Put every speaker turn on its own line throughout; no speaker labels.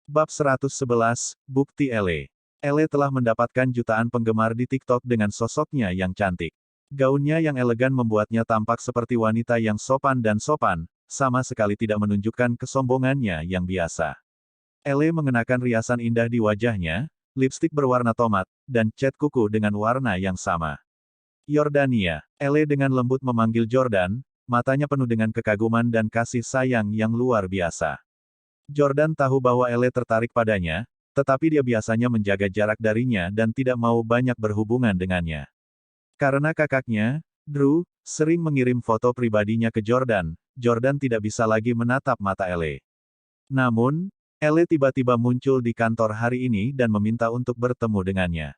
Bab 111, Bukti Ele. Ele telah mendapatkan jutaan penggemar di TikTok dengan sosoknya yang cantik. Gaunnya yang elegan membuatnya tampak seperti wanita yang sopan dan sopan, sama sekali tidak menunjukkan kesombongannya yang biasa. Ele mengenakan riasan indah di wajahnya, lipstik berwarna tomat, dan cat kuku dengan warna yang sama. Yordania. Ele dengan lembut memanggil Jordan, matanya penuh dengan kekaguman dan kasih sayang yang luar biasa. Jordan tahu bahwa Ele tertarik padanya, tetapi dia biasanya menjaga jarak darinya dan tidak mau banyak berhubungan dengannya. Karena kakaknya, Drew, sering mengirim foto pribadinya ke Jordan, Jordan tidak bisa lagi menatap mata Ele. Namun, Ele tiba-tiba muncul di kantor hari ini dan meminta untuk bertemu dengannya.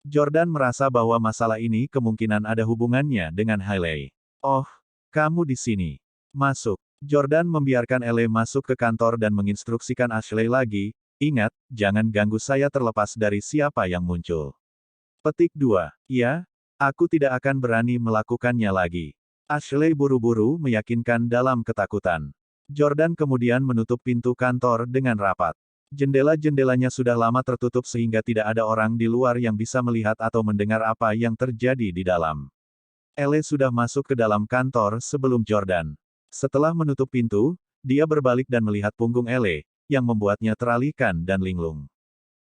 Jordan merasa bahwa masalah ini kemungkinan ada hubungannya dengan Hailey. Oh, kamu di sini. Masuk. Jordan membiarkan Ele masuk ke kantor dan menginstruksikan Ashley lagi, ingat, jangan ganggu saya terlepas dari siapa yang muncul. Petik 2. Ya, aku tidak akan berani melakukannya lagi. Ashley buru-buru meyakinkan dalam ketakutan. Jordan kemudian menutup pintu kantor dengan rapat. Jendela-jendelanya sudah lama tertutup sehingga tidak ada orang di luar yang bisa melihat atau mendengar apa yang terjadi di dalam. Ele sudah masuk ke dalam kantor sebelum Jordan. Setelah menutup pintu, dia berbalik dan melihat punggung Ele, yang membuatnya teralihkan dan linglung.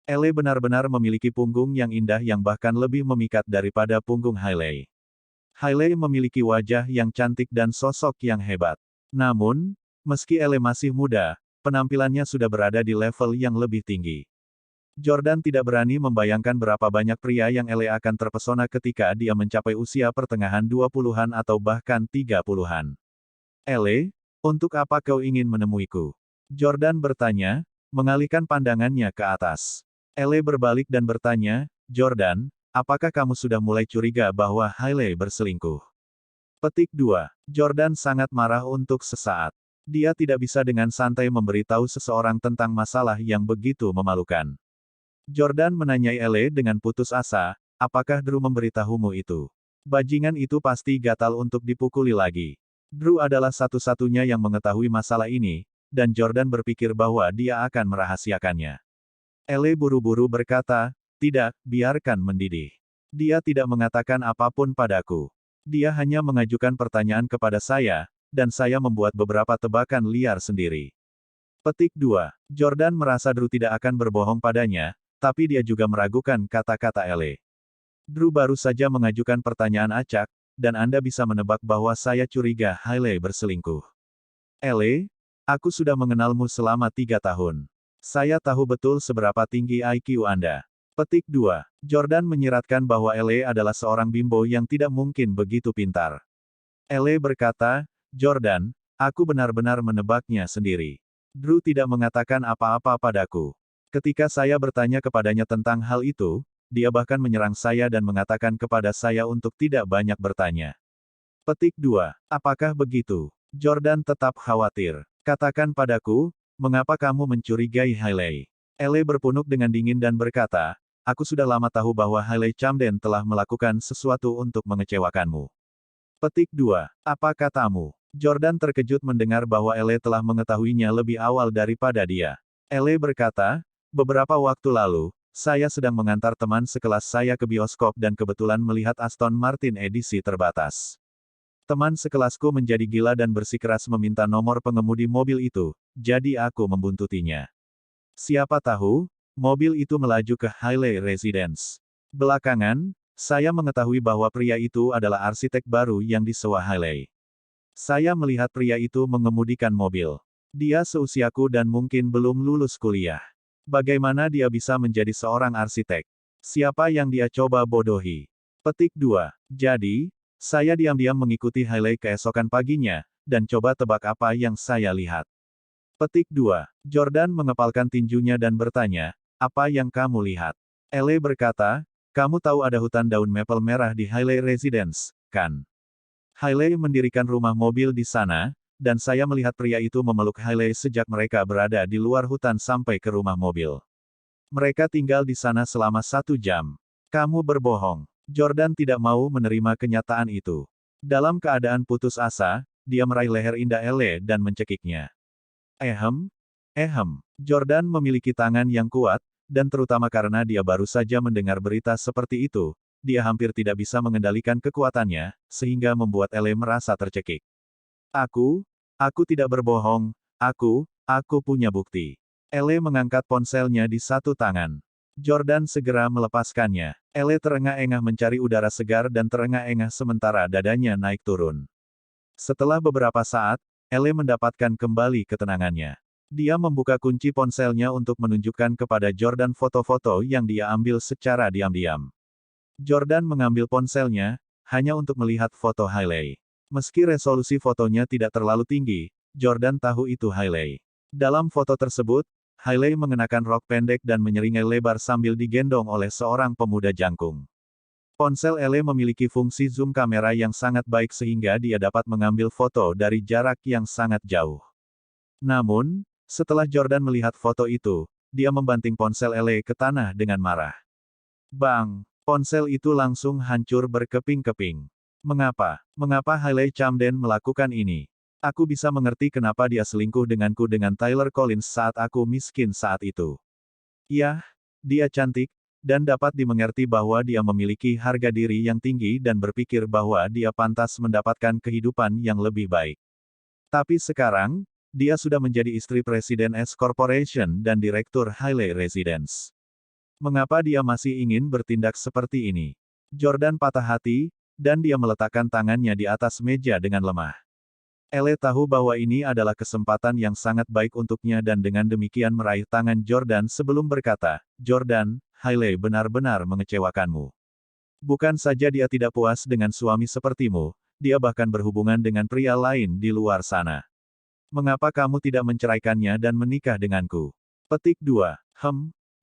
Ele benar-benar memiliki punggung yang indah yang bahkan lebih memikat daripada punggung Hailey. Hailey memiliki wajah yang cantik dan sosok yang hebat. Namun, meski Ele masih muda, penampilannya sudah berada di level yang lebih tinggi. Jordan tidak berani membayangkan berapa banyak pria yang Ele akan terpesona ketika dia mencapai usia pertengahan 20-an atau bahkan 30-an. Ele, untuk apa kau ingin menemuiku? Jordan bertanya, mengalihkan pandangannya ke atas. Ele berbalik dan bertanya, Jordan, apakah kamu sudah mulai curiga bahwa Hailey berselingkuh? Petik 2. Jordan sangat marah untuk sesaat. Dia tidak bisa dengan santai memberitahu seseorang tentang masalah yang begitu memalukan. Jordan menanyai Ele dengan putus asa, apakah Drew memberitahumu itu? Bajingan itu pasti gatal untuk dipukuli lagi. Drew adalah satu-satunya yang mengetahui masalah ini, dan Jordan berpikir bahwa dia akan merahasiakannya. Ele buru-buru berkata, tidak, biarkan mendidih. Dia tidak mengatakan apapun padaku. Dia hanya mengajukan pertanyaan kepada saya, dan saya membuat beberapa tebakan liar sendiri. Petik 2. Jordan merasa Drew tidak akan berbohong padanya, tapi dia juga meragukan kata-kata Ele. Drew baru saja mengajukan pertanyaan acak, dan Anda bisa menebak bahwa saya curiga Hailey berselingkuh. Ele, aku sudah mengenalmu selama 3 tahun. Saya tahu betul seberapa tinggi IQ Anda. Petik 2. Jordan menyiratkan bahwa Ele adalah seorang bimbo yang tidak mungkin begitu pintar. Ele berkata, Jordan, aku benar-benar menebaknya sendiri. Drew tidak mengatakan apa-apa padaku. Ketika saya bertanya kepadanya tentang hal itu, dia bahkan menyerang saya dan mengatakan kepada saya untuk tidak banyak bertanya. Petik 2. Apakah begitu? Jordan tetap khawatir. Katakan padaku, mengapa kamu mencurigai Hailey? Ele berpunuk dengan dingin dan berkata, aku sudah lama tahu bahwa Hailey Camden telah melakukan sesuatu untuk mengecewakanmu. Petik 2. Apa katamu? Jordan terkejut mendengar bahwa Ele telah mengetahuinya lebih awal daripada dia. Ele berkata, beberapa waktu lalu, saya sedang mengantar teman sekelas saya ke bioskop dan kebetulan melihat Aston Martin edisi terbatas. Teman sekelasku menjadi gila dan bersikeras meminta nomor pengemudi mobil itu, jadi aku membuntutinya. Siapa tahu, mobil itu melaju ke Hailey Residence. Belakangan, saya mengetahui bahwa pria itu adalah arsitek baru yang disewa Hailey. Saya melihat pria itu mengemudikan mobil. Dia seusiaku dan mungkin belum lulus kuliah. Bagaimana dia bisa menjadi seorang arsitek? Siapa yang dia coba bodohi? Petik 2. Jadi, saya diam-diam mengikuti Hailey keesokan paginya, dan coba tebak apa yang saya lihat. Petik 2. Jordan mengepalkan tinjunya dan bertanya, apa yang kamu lihat? Ele berkata, kamu tahu ada hutan daun maple merah di Hailey Residence, kan? Hailey mendirikan rumah mobil di sana, dan saya melihat pria itu memeluk Hailey sejak mereka berada di luar hutan sampai ke rumah mobil. Mereka tinggal di sana selama 1 jam. Kamu berbohong. Jordan tidak mau menerima kenyataan itu. Dalam keadaan putus asa, dia meraih leher indah Ele dan mencekiknya. Jordan memiliki tangan yang kuat, dan terutama karena dia baru saja mendengar berita seperti itu, dia hampir tidak bisa mengendalikan kekuatannya, sehingga membuat Ele merasa tercekik. Aku tidak berbohong, aku punya bukti. Ele mengangkat ponselnya di satu tangan. Jordan segera melepaskannya. Ele terengah-engah mencari udara segar dan terengah-engah sementara dadanya naik turun. Setelah beberapa saat, Ele mendapatkan kembali ketenangannya. Dia membuka kunci ponselnya untuk menunjukkan kepada Jordan foto-foto yang dia ambil secara diam-diam. Jordan mengambil ponselnya, hanya untuk melihat foto Hailey. Meski resolusi fotonya tidak terlalu tinggi, Jordan tahu itu Hailey. Dalam foto tersebut, Hailey mengenakan rok pendek dan menyeringai lebar sambil digendong oleh seorang pemuda jangkung. Ponsel Ele memiliki fungsi zoom kamera yang sangat baik sehingga dia dapat mengambil foto dari jarak yang sangat jauh. Namun, setelah Jordan melihat foto itu, dia membanting ponsel Ele ke tanah dengan marah. Bang! Ponsel itu langsung hancur berkeping-keping. Mengapa Hailey Camden melakukan ini? Aku bisa mengerti kenapa dia selingkuh denganku dengan Tyler Collins saat aku miskin saat itu. Yah, dia cantik, dan dapat dimengerti bahwa dia memiliki harga diri yang tinggi dan berpikir bahwa dia pantas mendapatkan kehidupan yang lebih baik. Tapi sekarang, dia sudah menjadi istri Presiden S Corporation dan Direktur Hailey Residence. Mengapa dia masih ingin bertindak seperti ini? Jordan patah hati, dan dia meletakkan tangannya di atas meja dengan lemah. Ele tahu bahwa ini adalah kesempatan yang sangat baik untuknya dan dengan demikian meraih tangan Jordan sebelum berkata, Jordan, Hailey benar-benar mengecewakanmu. Bukan saja dia tidak puas dengan suami sepertimu, dia bahkan berhubungan dengan pria lain di luar sana. Mengapa kamu tidak menceraikannya dan menikah denganku? Petik 2.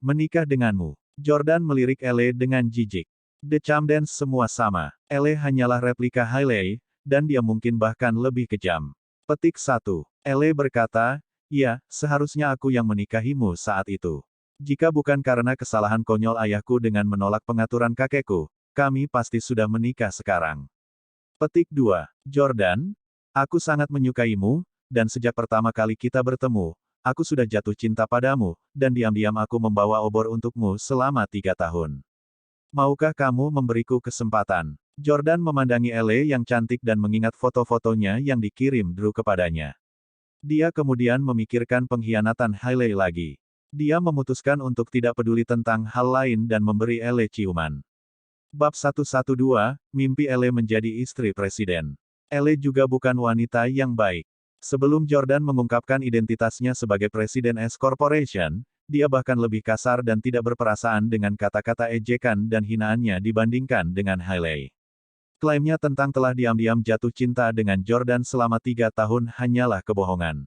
Menikah denganmu. Jordan melirik Ele dengan jijik. The Camdens semua sama. Ele hanyalah replika Hailey, dan dia mungkin bahkan lebih kejam. Petik 1. Ele berkata, ya, seharusnya aku yang menikahimu saat itu. Jika bukan karena kesalahan konyol ayahku dengan menolak pengaturan kakekku, kami pasti sudah menikah sekarang. Petik 2. Jordan, aku sangat menyukaimu, dan sejak pertama kali kita bertemu, aku sudah jatuh cinta padamu, dan diam-diam aku membawa obor untukmu selama 3 tahun. Maukah kamu memberiku kesempatan? Jordan memandangi Ele yang cantik dan mengingat foto-fotonya yang dikirim Drew kepadanya. Dia kemudian memikirkan pengkhianatan Hailey lagi. Dia memutuskan untuk tidak peduli tentang hal lain dan memberi Ele ciuman. Bab 112, Mimpi Ele menjadi istri presiden. Ele juga bukan wanita yang baik. Sebelum Jordan mengungkapkan identitasnya sebagai Presiden S Corporation, dia bahkan lebih kasar dan tidak berperasaan dengan kata-kata ejekan dan hinaannya dibandingkan dengan Hailey. Klaimnya tentang telah diam-diam jatuh cinta dengan Jordan selama 3 tahun hanyalah kebohongan.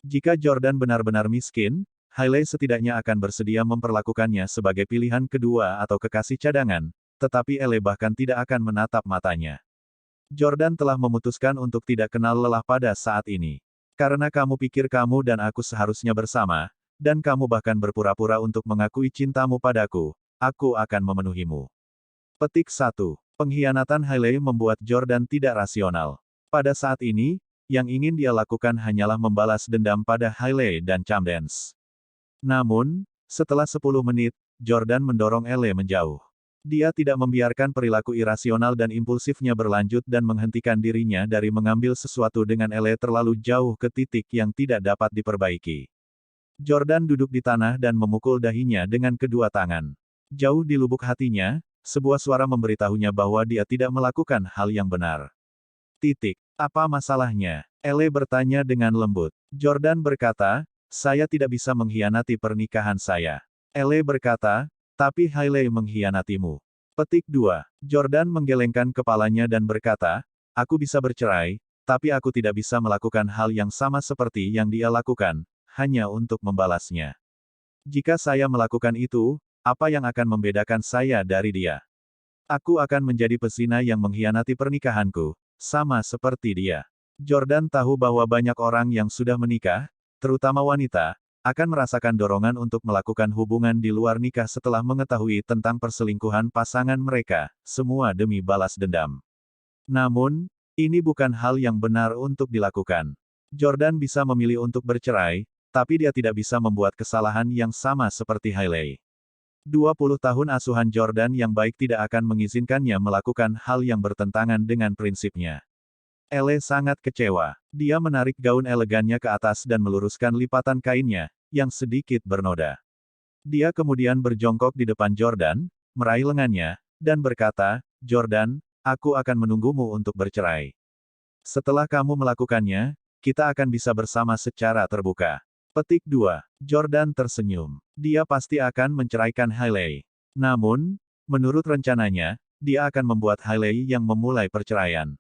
Jika Jordan benar-benar miskin, Hailey setidaknya akan bersedia memperlakukannya sebagai pilihan kedua atau kekasih cadangan, tetapi Ele bahkan tidak akan menatap matanya. Jordan telah memutuskan untuk tidak kenal lelah pada saat ini. Karena kamu pikir kamu dan aku seharusnya bersama, dan kamu bahkan berpura-pura untuk mengakui cintamu padaku, aku akan memenuhimu. Petik 1. Pengkhianatan Hailey membuat Jordan tidak rasional. Pada saat ini, yang ingin dia lakukan hanyalah membalas dendam pada Hailey dan Camdens. Namun, setelah 10 menit, Jordan mendorong Ele menjauh. Dia tidak membiarkan perilaku irasional dan impulsifnya berlanjut dan menghentikan dirinya dari mengambil sesuatu dengan Ele terlalu jauh ke titik yang tidak dapat diperbaiki. Jordan duduk di tanah dan memukul dahinya dengan kedua tangan. Jauh di lubuk hatinya, sebuah suara memberitahunya bahwa dia tidak melakukan hal yang benar. Apa masalahnya? Ele bertanya dengan lembut. Jordan berkata, saya tidak bisa mengkhianati pernikahan saya. Ele berkata, tapi Hailey mengkhianatimu. Petik 2. Jordan menggelengkan kepalanya dan berkata, aku bisa bercerai, tapi aku tidak bisa melakukan hal yang sama seperti yang dia lakukan, hanya untuk membalasnya. Jika saya melakukan itu, apa yang akan membedakan saya dari dia? Aku akan menjadi pezina yang mengkhianati pernikahanku, sama seperti dia. Jordan tahu bahwa banyak orang yang sudah menikah, terutama wanita, akan merasakan dorongan untuk melakukan hubungan di luar nikah setelah mengetahui tentang perselingkuhan pasangan mereka, semua demi balas dendam. Namun, ini bukan hal yang benar untuk dilakukan. Jordan bisa memilih untuk bercerai, tapi dia tidak bisa membuat kesalahan yang sama seperti Hailey. 20 tahun asuhan Jordan yang baik tidak akan mengizinkannya melakukan hal yang bertentangan dengan prinsipnya. Elle sangat kecewa. Dia menarik gaun elegannya ke atas dan meluruskan lipatan kainnya, yang sedikit bernoda. Dia kemudian berjongkok di depan Jordan, meraih lengannya, dan berkata, "Jordan, aku akan menunggumu untuk bercerai. Setelah kamu melakukannya, kita akan bisa bersama secara terbuka." Petik 2. Jordan tersenyum. Dia pasti akan menceraikan Hailey. Namun, menurut rencananya, dia akan membuat Hailey yang memulai perceraian.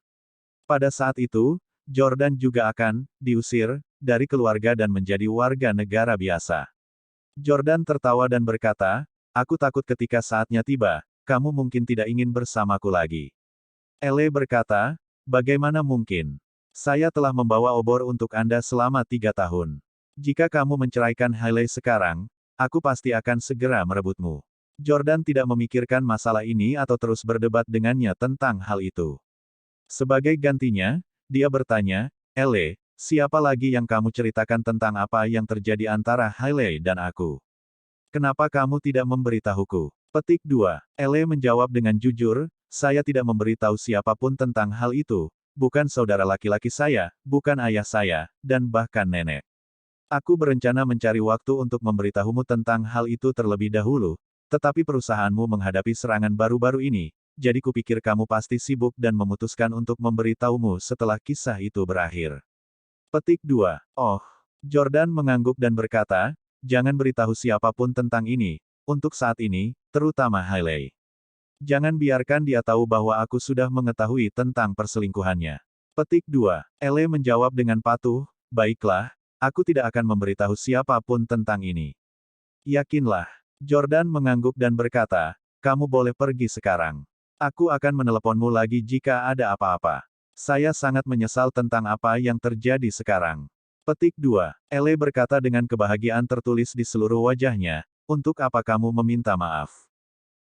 Pada saat itu, Jordan juga akan diusir dari keluarga dan menjadi warga negara biasa. Jordan tertawa dan berkata, "Aku takut ketika saatnya tiba, kamu mungkin tidak ingin bersamaku lagi." Elle berkata, "Bagaimana mungkin? Saya telah membawa obor untuk Anda selama 3 tahun. Jika kamu menceraikan Hailey sekarang, aku pasti akan segera merebutmu." Jordan tidak memikirkan masalah ini atau terus berdebat dengannya tentang hal itu. Sebagai gantinya, dia bertanya, "Elle, siapa lagi yang kamu ceritakan tentang apa yang terjadi antara Hailey dan aku? Kenapa kamu tidak memberitahuku?" Petik 2. Elle menjawab dengan jujur, "Saya tidak memberitahu siapapun tentang hal itu, bukan saudara laki-laki saya, bukan ayah saya, dan bahkan nenek. Aku berencana mencari waktu untuk memberitahumu tentang hal itu terlebih dahulu, tetapi perusahaanmu menghadapi serangan baru-baru ini, jadi kupikir kamu pasti sibuk dan memutuskan untuk memberitahumu setelah kisah itu berakhir." Petik 2. Oh. Jordan mengangguk dan berkata, "Jangan beritahu siapapun tentang ini, untuk saat ini, terutama Hailey. Jangan biarkan dia tahu bahwa aku sudah mengetahui tentang perselingkuhannya." Petik 2. Elle menjawab dengan patuh, "Baiklah, aku tidak akan memberitahu siapapun tentang ini." "Yakinlah." Jordan mengangguk dan berkata, "Kamu boleh pergi sekarang. Aku akan meneleponmu lagi jika ada apa-apa. Saya sangat menyesal tentang apa yang terjadi sekarang." Petik 2. Elle berkata dengan kebahagiaan tertulis di seluruh wajahnya, "Untuk apa kamu meminta maaf?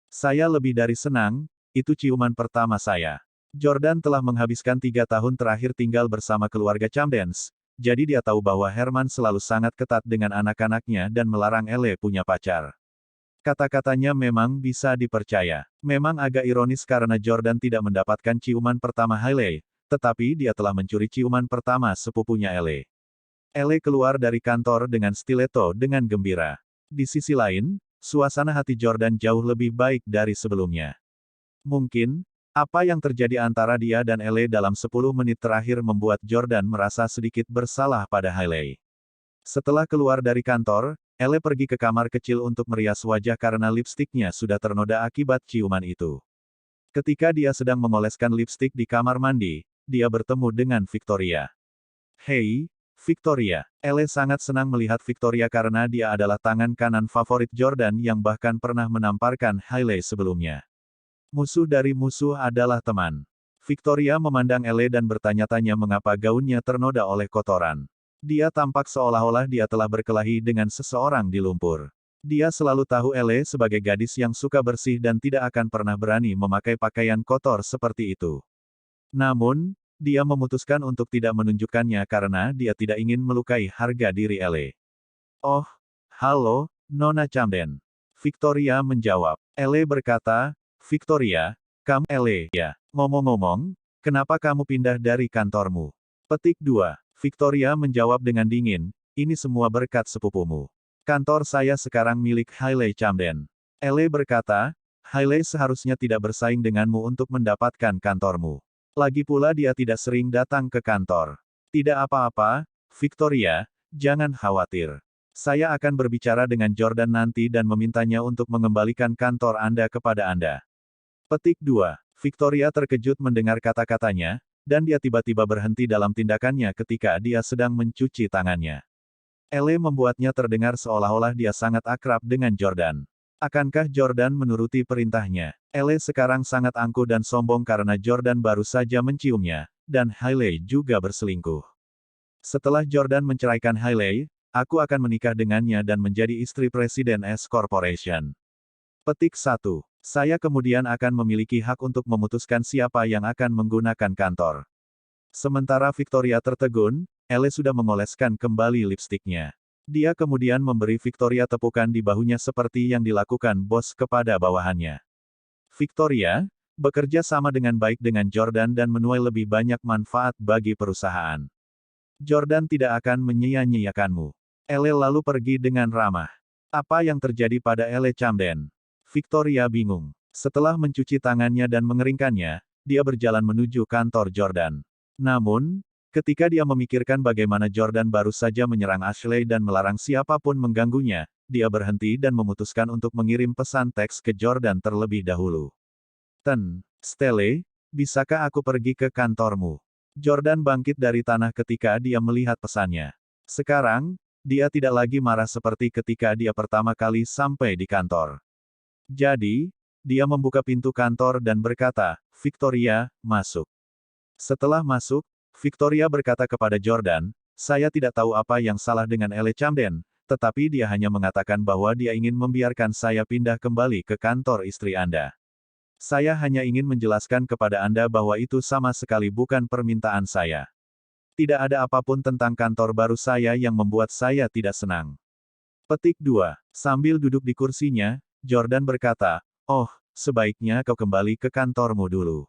Saya lebih dari senang, itu ciuman pertama saya." Jordan telah menghabiskan 3 tahun terakhir tinggal bersama keluarga Camdens, jadi dia tahu bahwa Herman selalu sangat ketat dengan anak-anaknya dan melarang Elle punya pacar. Kata-katanya memang bisa dipercaya. Memang agak ironis karena Jordan tidak mendapatkan ciuman pertama Hailey, tetapi dia telah mencuri ciuman pertama sepupunya Elle. Elle keluar dari kantor dengan stiletto dengan gembira. Di sisi lain, suasana hati Jordan jauh lebih baik dari sebelumnya. Mungkin, apa yang terjadi antara dia dan Elle dalam 10 menit terakhir membuat Jordan merasa sedikit bersalah pada Hailey. Setelah keluar dari kantor, Elle pergi ke kamar kecil untuk merias wajah karena lipstiknya sudah ternoda akibat ciuman itu. Ketika dia sedang mengoleskan lipstik di kamar mandi, dia bertemu dengan Victoria. "Hei, Victoria." Elle sangat senang melihat Victoria karena dia adalah tangan kanan favorit Jordan yang bahkan pernah menamparkan Hailey sebelumnya. Musuh dari musuh adalah teman. Victoria memandang Elle dan bertanya-tanya mengapa gaunnya ternoda oleh kotoran. Dia tampak seolah-olah dia telah berkelahi dengan seseorang di lumpur. Dia selalu tahu Elle sebagai gadis yang suka bersih dan tidak akan pernah berani memakai pakaian kotor seperti itu. Namun, dia memutuskan untuk tidak menunjukkannya karena dia tidak ingin melukai harga diri Elle. "Oh, halo, Nona Camden." Victoria menjawab. Elle berkata, "Victoria, kamu Elle, ya. Ngomong-ngomong, kenapa kamu pindah dari kantormu?" Petik 2. Victoria menjawab dengan dingin, "Ini semua berkat sepupumu. Kantor saya sekarang milik Hailey Camden." Elle berkata, "Hailey seharusnya tidak bersaing denganmu untuk mendapatkan kantormu. Lagi pula dia tidak sering datang ke kantor." "Tidak apa-apa, Victoria, jangan khawatir. Saya akan berbicara dengan Jordan nanti dan memintanya untuk mengembalikan kantor Anda kepada Anda." Petik 2. Victoria terkejut mendengar kata-katanya, dan dia tiba-tiba berhenti dalam tindakannya ketika dia sedang mencuci tangannya. Elle membuatnya terdengar seolah-olah dia sangat akrab dengan Jordan. Akankah Jordan menuruti perintahnya? Elle sekarang sangat angkuh dan sombong karena Jordan baru saja menciumnya, dan Hailey juga berselingkuh. "Setelah Jordan menceraikan Hailey, aku akan menikah dengannya dan menjadi istri Presiden S Corporation." Petik 1. Saya kemudian akan memiliki hak untuk memutuskan siapa yang akan menggunakan kantor. Sementara Victoria tertegun, Elle sudah mengoleskan kembali lipstiknya. Dia kemudian memberi Victoria tepukan di bahunya seperti yang dilakukan bos kepada bawahannya. Victoria, bekerja sama dengan baik dengan Jordan dan menuai lebih banyak manfaat bagi perusahaan. Jordan tidak akan menyia-nyiakanmu. Elle lalu pergi dengan ramah. Apa yang terjadi pada Elle Camden? Victoria bingung. Setelah mencuci tangannya dan mengeringkannya, dia berjalan menuju kantor Jordan. Namun, ketika dia memikirkan bagaimana Jordan baru saja menyerang Ashley dan melarang siapapun mengganggunya, dia berhenti dan memutuskan untuk mengirim pesan teks ke Jordan terlebih dahulu. Stella, bisakah aku pergi ke kantormu? Jordan bangkit dari tanah ketika dia melihat pesannya. Sekarang, dia tidak lagi marah seperti ketika dia pertama kali sampai di kantor. Jadi, dia membuka pintu kantor dan berkata, "Victoria, masuk." Setelah masuk, Victoria berkata kepada Jordan, "Saya tidak tahu apa yang salah dengan Elle Camden, tetapi dia hanya mengatakan bahwa dia ingin membiarkan saya pindah kembali ke kantor istri Anda. Saya hanya ingin menjelaskan kepada Anda bahwa itu sama sekali bukan permintaan saya. Tidak ada apapun tentang kantor baru saya yang membuat saya tidak senang." Petik 2. Sambil duduk di kursinya, Jordan berkata, "Oh, sebaiknya kau kembali ke kantormu dulu.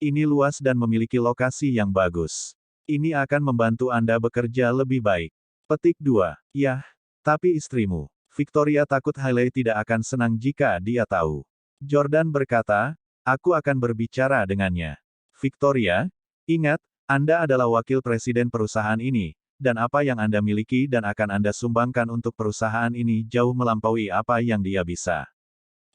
Ini luas dan memiliki lokasi yang bagus. Ini akan membantu Anda bekerja lebih baik." Petik 2. Yah, tapi istrimu. Victoria takut Hailey tidak akan senang jika dia tahu. Jordan berkata, "Aku akan berbicara dengannya." Victoria, ingat, Anda adalah wakil presiden perusahaan ini, dan apa yang Anda miliki dan akan Anda sumbangkan untuk perusahaan ini jauh melampaui apa yang dia bisa.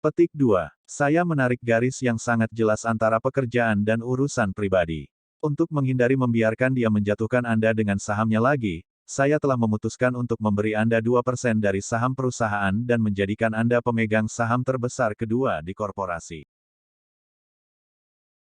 Petik 2. Saya menarik garis yang sangat jelas antara pekerjaan dan urusan pribadi. Untuk menghindari membiarkan dia menjatuhkan Anda dengan sahamnya lagi, saya telah memutuskan untuk memberi Anda 2% dari saham perusahaan dan menjadikan Anda pemegang saham terbesar kedua di korporasi.